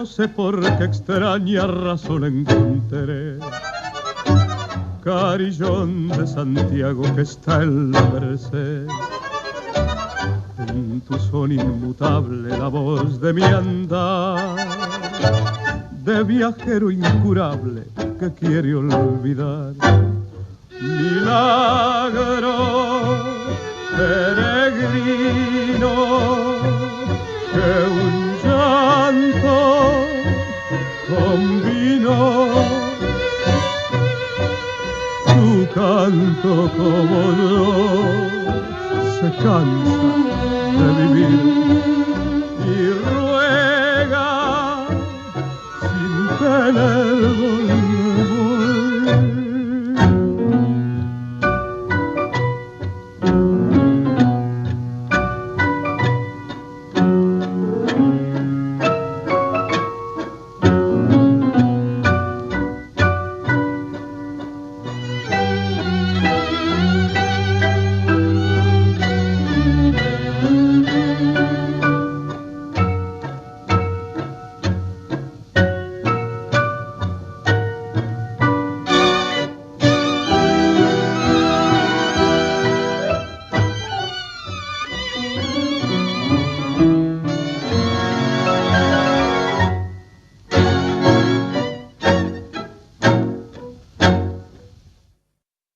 no sé por qué extraña razón encontré. Carillón de Santiago que está en la Merced, en tu son inmutable la voz de mi andar, de viajero incurable que quiere olvidar. Milagro peregrino que un llanto combinó, tu canto como yo se cansa de vivir y ruega sin tener dolor